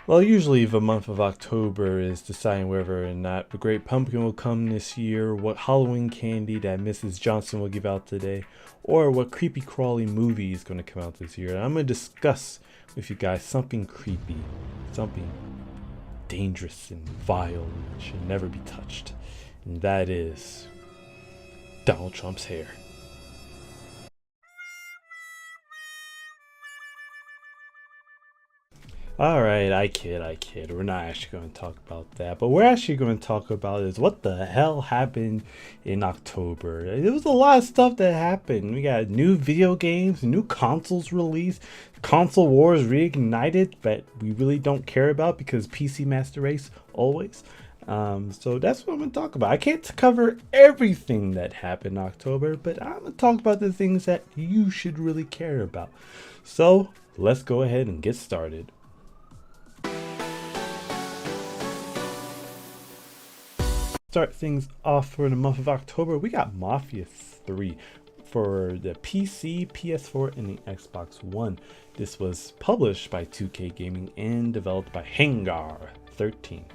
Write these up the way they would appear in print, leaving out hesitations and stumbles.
Well, usually the month of October is deciding whether or not the Great Pumpkin will come this year, what Halloween candy that Mrs. Johnson will give out today, or what creepy crawly movie is going to come out this year. And I'm going to discuss with you guys something creepy, something dangerous and vile and should never be touched. And that is Donald Trump's hair. Alright, I kid. We're not actually going to talk about that. But we're actually going to talk about is what the hell happened in October. There was a lot of stuff that happened. We got new video games, new consoles released, console wars reignited that we really don't care about because PC Master Race always. So that's what I'm going to talk about. I can't cover everything that happened in October, but I'm going to talk about the things that you should really care about. So let's go ahead and get started. Start things off for the month of October, we got Mafia 3 for the PC, PS4, and the Xbox One. This was published by 2K Gaming and developed by Hangar 13,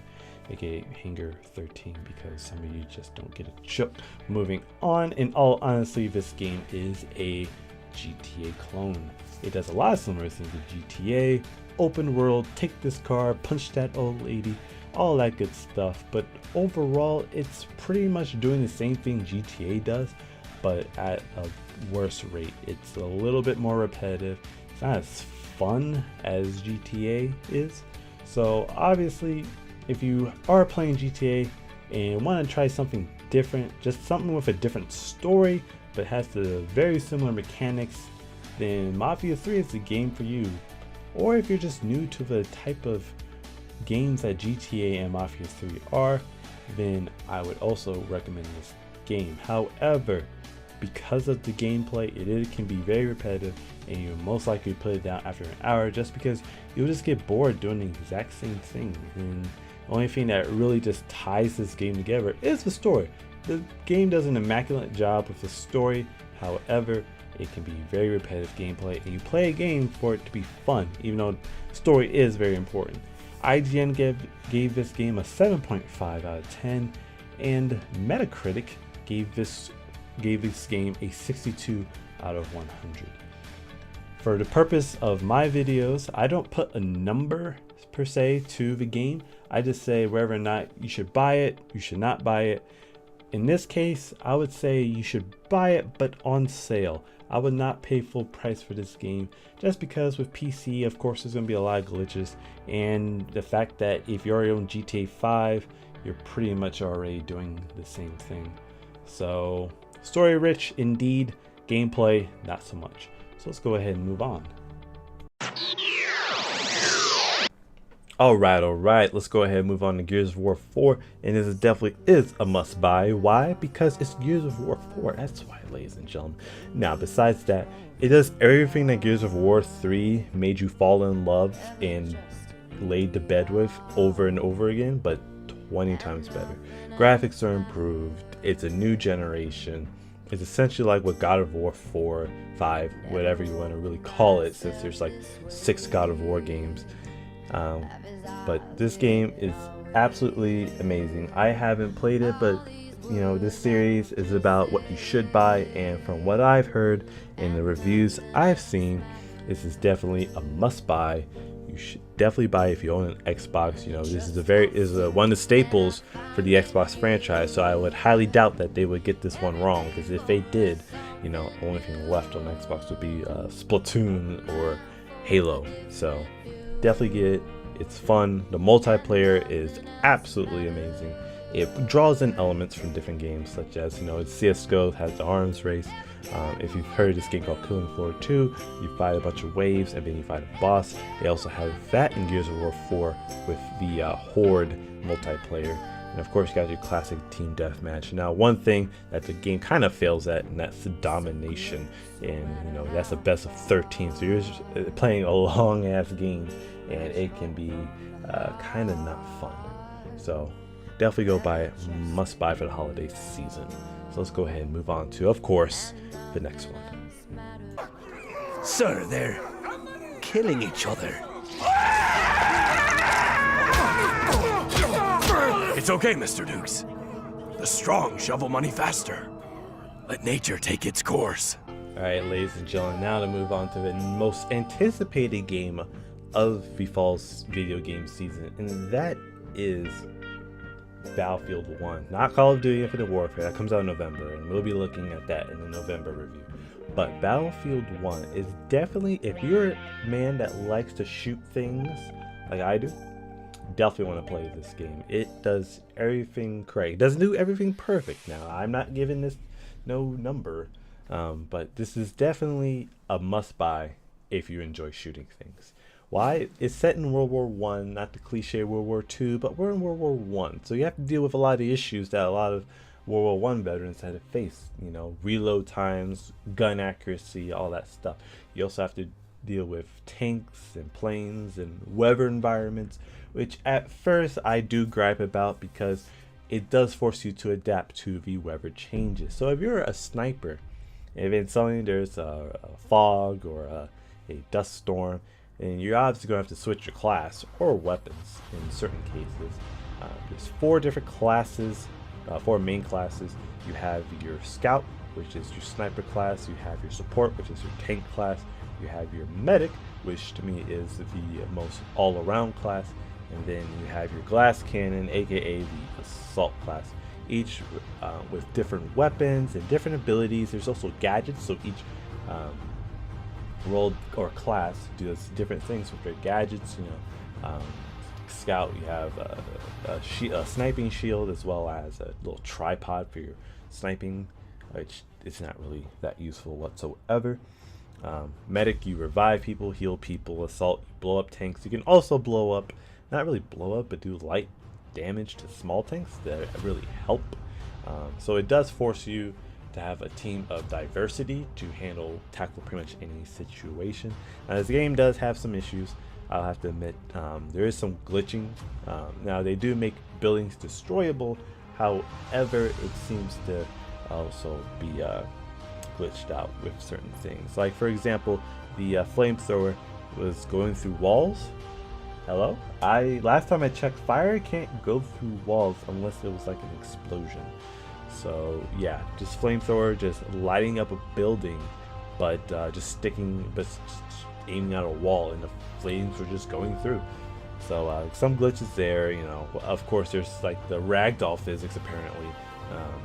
aka Hangar 13, because some of you just don't get a joke. Moving on, in all honesty, this game is a GTA clone. It does a lot of similar things to GTA, open world, take this car, punch that old lady, all that good stuff, but overall it's pretty much doing the same thing GTA does, but at a worse rate. It's a little bit more repetitive. It's not as fun as GTA is. So obviously if you are playing GTA and want to try something different, just something with a different story but has the very similar mechanics, then Mafia 3 is the game for you. Or if you're just new to the type of games that GTA and Mafia 3 are, then I would also recommend this game. However, because of the gameplay, it can be very repetitive and you'll most likely put it down after an hour just because you'll just get bored doing the exact same thing. And the only thing that really just ties this game together is the story. The game does an immaculate job with the story. However, it can be very repetitive gameplay and you play a game for it to be fun, even though story is very important. IGN gave this game a 7.5 out of 10, and Metacritic gave this game a 62 out of 100. For the purpose of my videos, I don't put a number per se to the game. I just say whether or not you should buy it, you should not buy it. In this case, I would say you should buy it, but on sale. I would not pay full price for this game just because with PC, of course, there's going to be a lot of glitches, and the fact that if you're already on GTA 5, you're pretty much already doing the same thing. So story rich indeed, gameplay not so much. So let's go ahead and move on. Alright, let's go ahead and move on to Gears of War 4, and this definitely is a must buy. Why? Because it's Gears of War 4, that's why, ladies and gentlemen. Now, besides that, it does everything that Gears of War 3 made you fall in love and laid to bed with over and over again, but 20 times better. Graphics are improved, it's a new generation. It's essentially like what God of War 4, 5, whatever you want to really call it, since there's like 6 God of War games. But this game is absolutely amazing. I haven't played it, but you know, this series is about what you should buy, and from what I've heard and the reviews I've seen, this is definitely a must buy. You should definitely buy it if you own an Xbox. You know, this is one of the staples for the Xbox franchise, so I would highly doubt that they would get this one wrong, because if they did, you know, the only thing left on Xbox would be Splatoon or Halo. So definitely get it. It's fun. The multiplayer is absolutely amazing. It draws in elements from different games, such as, you know, CSGO has the arms race. If you've heard of this game called Killing Floor 2, you fight a bunch of waves and then you fight a boss. They also have that in Gears of War 4 with the Horde multiplayer. And of course, you got your classic team deathmatch. Now, one thing that the game kind of fails at, and that's the domination. And you know, that's a best of 13. So you're just playing a long ass game, and it can be kind of not fun. So definitely go buy it. Must buy for the holiday season. So let's go ahead and move on to, of course, the next one. Sir, they're killing each other. It's okay, Mr. Dukes. The strong shovel money faster. Let nature take its course. Alright, ladies and gentlemen, now to move on to the most anticipated game of the fall's video game season, and that is Battlefield 1. Not Call of Duty Infinite Warfare, that comes out in November, and we'll be looking at that in the November review. But Battlefield 1 is definitely, if you're a man that likes to shoot things like I do, definitely want to play this game. It does everything correct. It doesn't do everything perfect. Now, I'm not giving this no number, but this is definitely a must-buy if you enjoy shooting things. Why? It's set in World War One, not the cliche World War II, but we're in World War One, so you have to deal with a lot of issues that a lot of World War One veterans had to face. You know, reload times, gun accuracy, all that stuff. You also have to deal with tanks and planes and weather environments, which at first I do gripe about because it does force you to adapt to the weather changes. So if you're a sniper, if in something there's a fog or a dust storm, and you're obviously going to have to switch your class or weapons in certain cases. There's four different classes, four main classes. You have your scout, which is your sniper class. You have your support, which is your tank class. You have your medic, which to me is the most all-around class. And then you have your glass cannon, aka the assault class. Each with different weapons and different abilities. There's also gadgets, so each role or class does different things with their gadgets. You know, scout, you have a sniping shield as well as a little tripod for your sniping, which is not really that useful whatsoever. Medic, you revive people, heal people. Assault, you blow up tanks. You can also blow up, not really blow up, but do light damage to small tanks that really help. So it does force you to have a team of diversity to tackle pretty much any situation. Now, this game does have some issues, I'll have to admit. There is some glitching. Now they do make buildings destroyable, however it seems to also be glitched out with certain things. Like for example, the flamethrower was going through walls. Hello? Last time I checked, fire can't go through walls unless it was like an explosion. So yeah, just flamethrower, just lighting up a building, but just aiming at a wall, and the flames were just going through. So some glitches there. You know, of course, there's like the ragdoll physics. Apparently,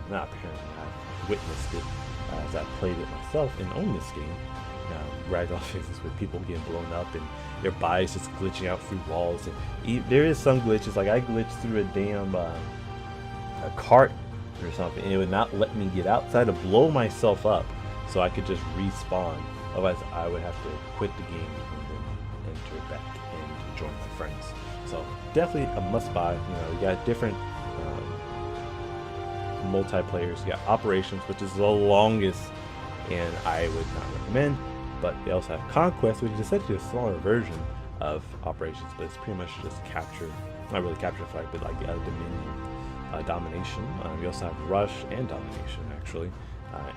not apparently, I've witnessed it as I played it myself and owned this game. Ragdoll physics with people getting blown up and their bodies just glitching out through walls. And there is some glitches, like I glitched through a damn a cart or something, and it would not let me get out, so I had to blow myself up so I could just respawn. Otherwise I would have to quit the game and then enter back and join my friends. So definitely a must buy. You know, you got different multiplayers. You got Operations, which is the longest and I would not recommend, but they also have Conquest, which is essentially a smaller version of Operations, but it's pretty much just capture, not really capture flag, but like Dominion, Domination. You also have Rush and Domination, actually.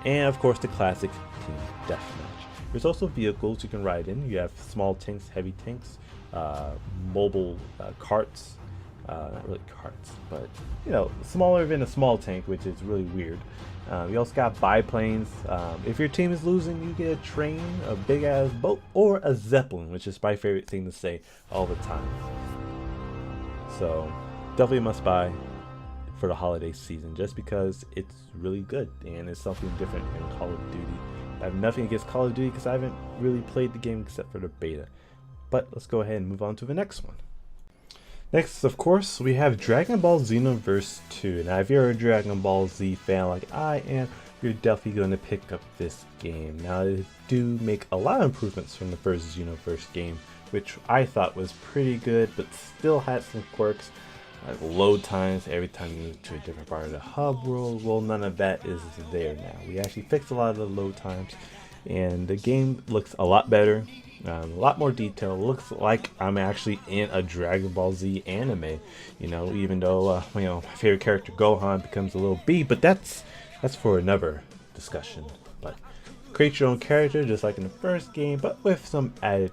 And of course the classic Team Deathmatch. There's also vehicles you can ride in. You have small tanks, heavy tanks, mobile carts, not really carts, but you know, smaller than a small tank, which is really weird. You also got biplanes. If your team is losing, you get a train, a big ass boat, or a zeppelin, which is my favorite thing to say all the time. So definitely a must buy for the holiday season, just because it's really good and it's something different in Call of Duty. I have nothing against Call of Duty because I haven't really played the game except for the beta. But let's go ahead and move on to the next one. Next, of course, we have Dragon Ball Xenoverse 2. Now, if you're a Dragon Ball Z fan like I am, you're definitely going to pick up this game. Now, they do make a lot of improvements from the first Xenoverse game, which I thought was pretty good, but still had some quirks. Like load times every time you move to a different part of the hub world. Well, none of that is there now. We actually fixed a lot of the load times, and the game looks a lot better, a lot more detail. Looks like I'm actually in a Dragon Ball Z anime, you know, even though you know, my favorite character Gohan becomes a little B, but that's for another discussion. But create your own character just like in the first game, but with some added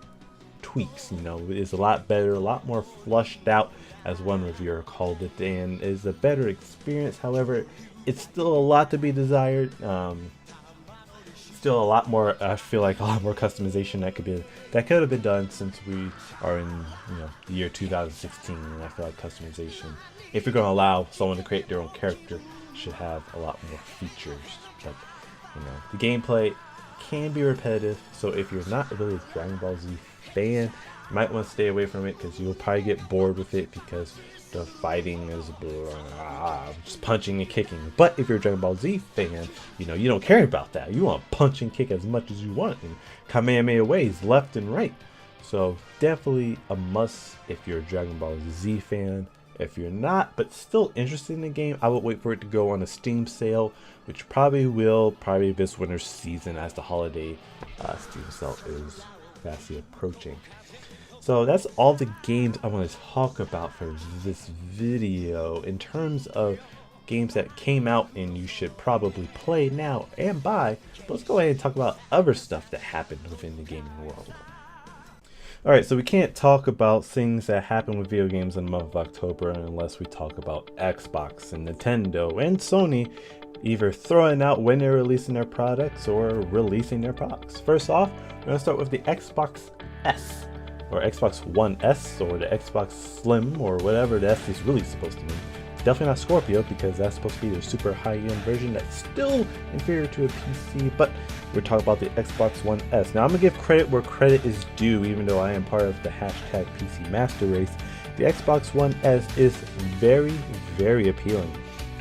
tweaks. You know, it's a lot better, a lot more flushed out, as one reviewer called it, and is a better experience. However, it's still a lot to be desired. Still a lot more, I feel like a lot more customization that could have been done, since we are in, you know, the year 2016, and I feel like customization, if you're going to allow someone to create their own character, should have a lot more features. But you know, the gameplay can be repetitive, so if you're not really a Dragon Ball Z fan, you might want to stay away from it, because you'll probably get bored with it, because the fighting is just punching and kicking. But if you're a Dragon Ball Z fan, you know, you don't care about that. You want to punch and kick as much as you want, and Kamehameha ways left and right. So definitely a must if you're a Dragon Ball Z fan. If you're not, but still interested in the game, I would wait for it to go on a Steam sale, which probably this winter season, as the holiday Steam sale is fastly approaching. So that's all the games I want to talk about for this video. In terms of games that came out and you should probably play now and buy, let's go ahead and talk about other stuff that happened within the gaming world. Alright, so we can't talk about things that happen with video games in the month of October unless we talk about Xbox and Nintendo and Sony either throwing out when they're releasing their products or releasing their products. First off, we're going to start with the Xbox S, or Xbox One S, or the Xbox Slim, or whatever the S is really supposed to mean. Definitely not Scorpio, because that's supposed to be their super high-end version that's still inferior to a PC, but we're talking about the Xbox One S. Now, I'm going to give credit where credit is due, even though I am part of the hashtag PC Master Race. The Xbox One S is very, very appealing.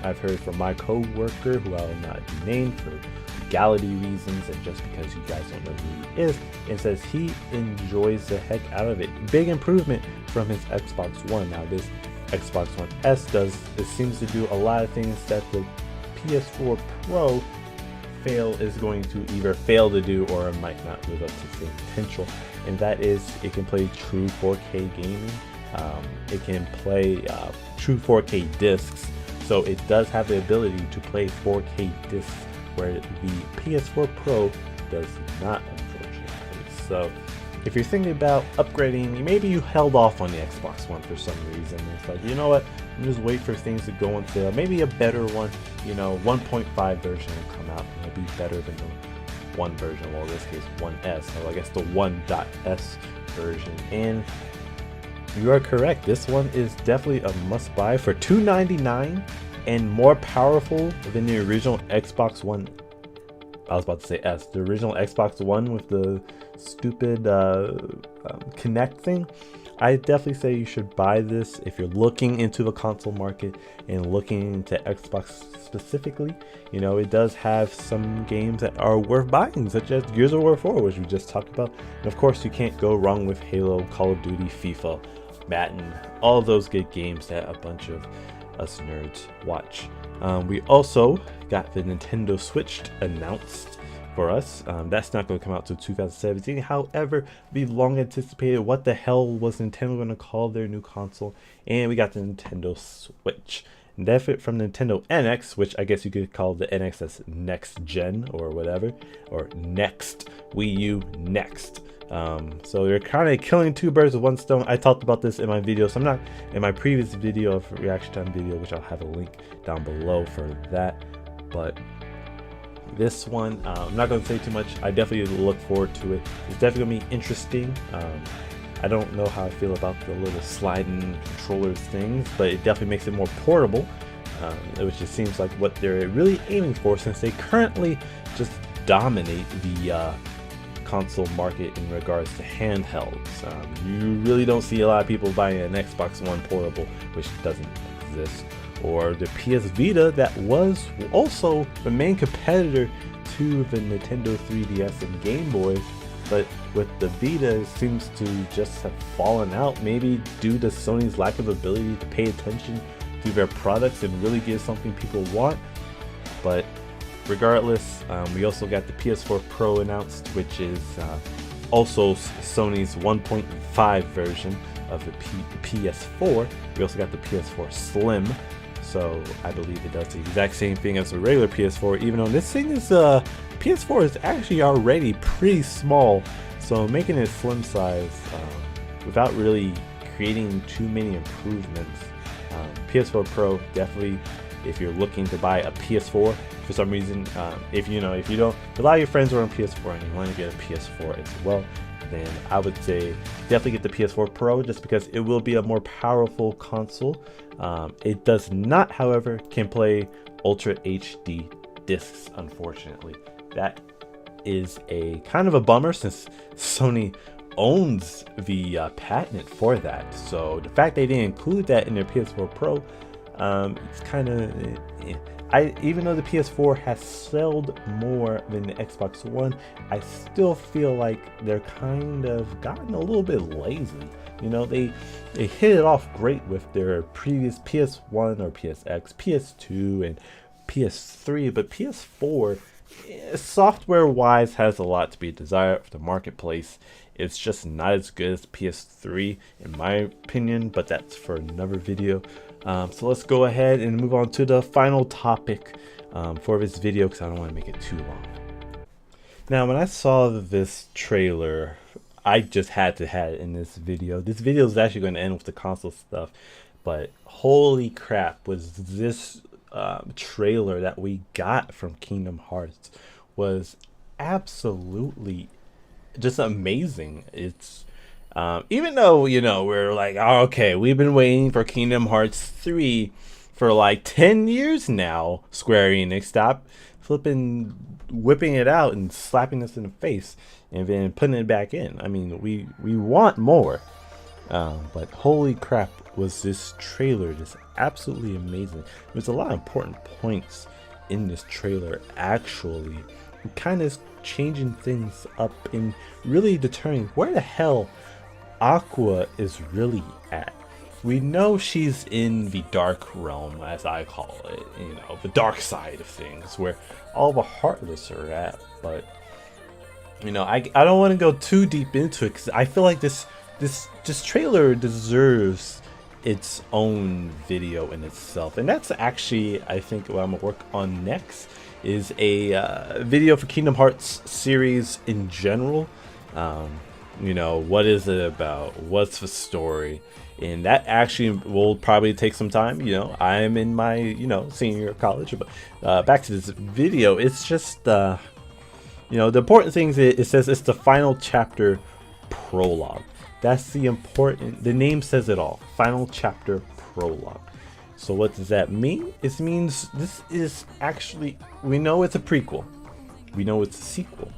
I've heard from my co-worker, who I will not be named for legality reasons and just because you guys don't know who he is, and says he enjoys the heck out of it. Big improvement from his Xbox One. Now, this Xbox One S seems to do a lot of things that the PS4 Pro is going to either fail to do or might not live up to the same potential, and that is it can play true 4K gaming. It can play true 4K discs, so it does have the ability to play 4K discs, where the PS4 Pro does not, unfortunately. So if you're thinking about upgrading, maybe you held off on the Xbox One for some reason. It's like, you know what, I'm just wait for things to go on sale. Maybe a better one, you know, 1.5 version will come out and it'll be better than the 1 version. Well, in this case, 1S, so I guess the 1.S version. And you are correct, this one is definitely a must buy for $299 and more powerful than the original Xbox One. I was about to say S, the original Xbox One with the stupid Kinect thing. I definitely say you should buy this if you're looking into the console market and looking into Xbox specifically. You know, it does have some games that are worth buying, such as Gears of War 4, which we just talked about. And of course, you can't go wrong with Halo, Call of Duty, FIFA, Madden, all those good games that a bunch of us nerds watch. We also got the Nintendo Switch announced for us. That's not going to come out till 2017. However, the long anticipated, what the hell was Nintendo going to call their new console? And we got the Nintendo Switch. Different from Nintendo NX, which I guess you could call the NX as next gen or whatever, or next Wii U next. So they're kind of killing two birds with one stone. I talked about this in my video, so I'm not in my previous video of reaction time video, which I'll have a link down below for that. But this one, I'm not going to say too much. I definitely look forward to it. It's definitely going to be interesting. I don't know how I feel about the little sliding controllers things, but it definitely makes it more portable, which it seems like what they're really aiming for, since they currently just dominate the console market in regards to handhelds. You really don't see a lot of people buying an Xbox One portable, which doesn't exist, or the PS Vita that was also the main competitor to the Nintendo 3DS and Game Boy. But with the Vita, it seems to just have fallen out, maybe due to Sony's lack of ability to pay attention to their products and really give something people want. But regardless, we also got the PS4 Pro announced, which is also Sony's 1.5 version of the PS4. We also got the PS4 Slim, so I believe it does the exact same thing as the regular PS4, even though this thing is PS4 is actually already pretty small, So making it slim size without really creating too many improvements. PS4 Pro, definitely, if you're looking to buy a PS4 for some reason, if you don't, a lot of your friends are on PS4 and you want to get a PS4 as well, then I would say definitely get the PS4 Pro, just because it will be a more powerful console. It does not, however, can play Ultra HD discs, unfortunately. That is a kind of a bummer, since Sony owns the patent for that. So the fact they didn't include that in their PS4 Pro, it's kind of even though the PS4 has sold more than the Xbox One, I still feel like they're kind of gotten a little bit lazy. You know, they hit it off great with their previous PS1 or PSX, PS2, and PS3, but PS4, software wise, has a lot to be desired for the marketplace. It's just not as good as PS3 in my opinion, but that's for another video. So let's go ahead and move on to the final topic for this video, because I don't want to make it too long. Now, when I saw this trailer, I just had to have it in this video. This video is actually going to end with the console stuff, but holy crap, was this trailer that we got from Kingdom Hearts was absolutely just amazing. It's even though, you know, we're like, oh, okay, we've been waiting for Kingdom Hearts 3 for like 10 years now, Square Enix, stop flipping whipping it out and slapping us in the face and then putting it back in. I mean, we want more, but holy crap, was this trailer just absolutely amazing. There's a lot of important points in this trailer, actually. It kind of changing things up and really determining where the hell Aqua is really at. We know she's in the dark realm, as I call it, you know, the dark side of things, where all the Heartless are at. But, you know, I don't want to go too deep into it, because I feel like this trailer deserves its own video in itself. And that's actually, I think, what I'm gonna work on next, is a video for Kingdom Hearts series in general. You know, what is it about? What's the story? And that actually will probably take some time. You know, I'm in my, you know, senior year of college. But back to this video, it's just, you know, the important things, it says it's the final chapter prologue. That's the important, the name says it all. Final chapter prologue. So what does that mean? It means this is actually, we know it's a prequel. We know it's a sequel.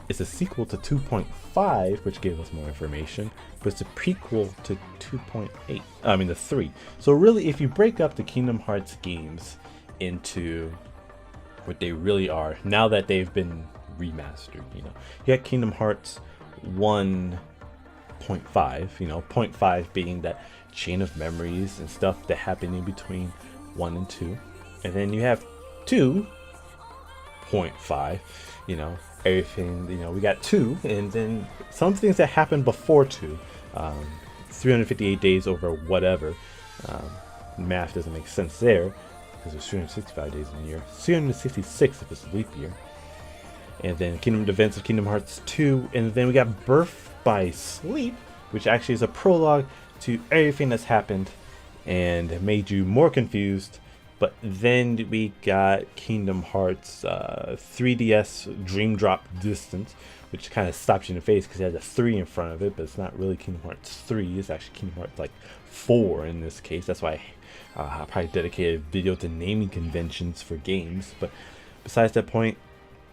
It's a sequel to 2.5, which gave us more information, but it's a prequel to 2.8. I mean, the 3. So really, if you break up the Kingdom Hearts games into what they really are, now that they've been remastered, you know, you got Kingdom Hearts 1.5, you know, 0.5 being that chain of memories and stuff that happened in between 1 and 2. And then you have 2.5, you know, everything, you know, we got 2, and then some things that happened before 2, 358 days over whatever, math doesn't make sense there, because there's 365 days in a year, 366 if it's a leap year. And then events of Kingdom Hearts 2, and then we got Birth by Sleep, which actually is a prologue to everything that's happened and made you more confused. But then we got Kingdom Hearts 3DS Dream Drop Distance, which kind of stops you in the face because it has a 3 in front of it, but it's not really Kingdom Hearts 3. It's actually Kingdom Hearts like 4 in this case. That's why I probably dedicated a video to naming conventions for games. But besides that point,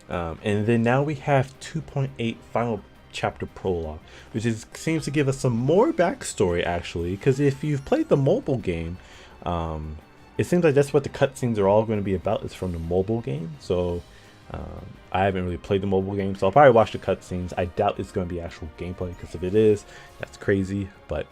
and then now we have 2.8 Final Chapter Prologue, which seems to give us some more backstory, actually, because if you've played the mobile game, it seems like that's what the cutscenes are all going to be about, is from the mobile game. So I haven't really played the mobile game, so I'll probably watch the cutscenes. I doubt it's going to be actual gameplay, because if it is, that's crazy. But,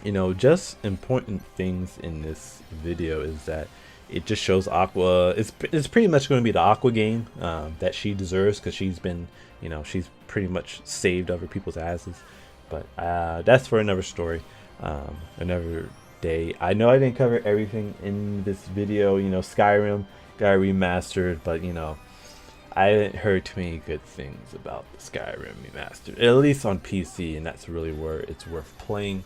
you know, just important things in this video is that it just shows Aqua. It's pretty much going to be the Aqua game that she deserves, because she's been, you know, she's pretty much saved other people's asses. But that's for another story, another day. I know I didn't cover everything in this video. You know, Skyrim got remastered, but you know, I haven't heard too many good things about the Skyrim remastered, at least on PC, and that's really where it's worth playing.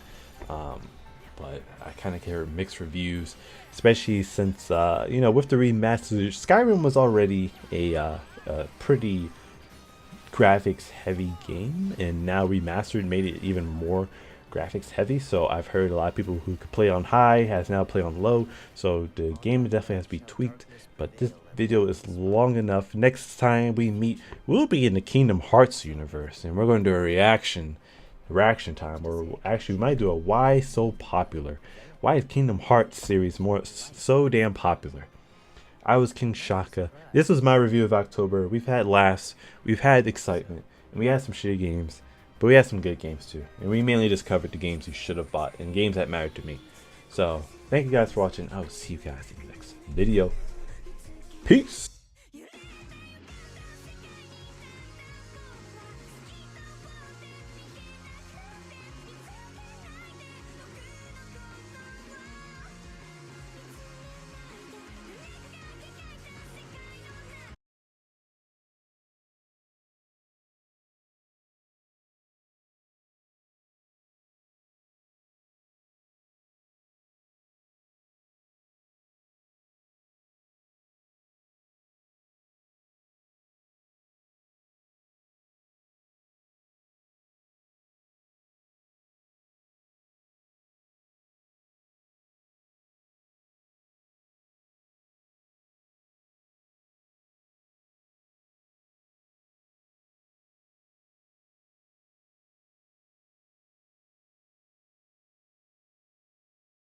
But I kind of hear mixed reviews, especially since you know, with the remastered, Skyrim was already a pretty graphics heavy game, and now remastered made it even more graphics heavy. So I've heard a lot of people who could play on high has now play on low, so the game definitely has to be tweaked. But this video is long enough. Next time we meet, we'll be in the Kingdom Hearts universe, and we're going to do a reaction time, or actually we might do a why so popular, why is Kingdom Hearts series so damn popular. I was King Shaka. This was my review of October. We've had laughs, we've had excitement, and we had some shitty games, but we had some good games too. And we mainly just covered the games you should have bought and games that mattered to me. So thank you guys for watching. I will see you guys in the next video. Peace.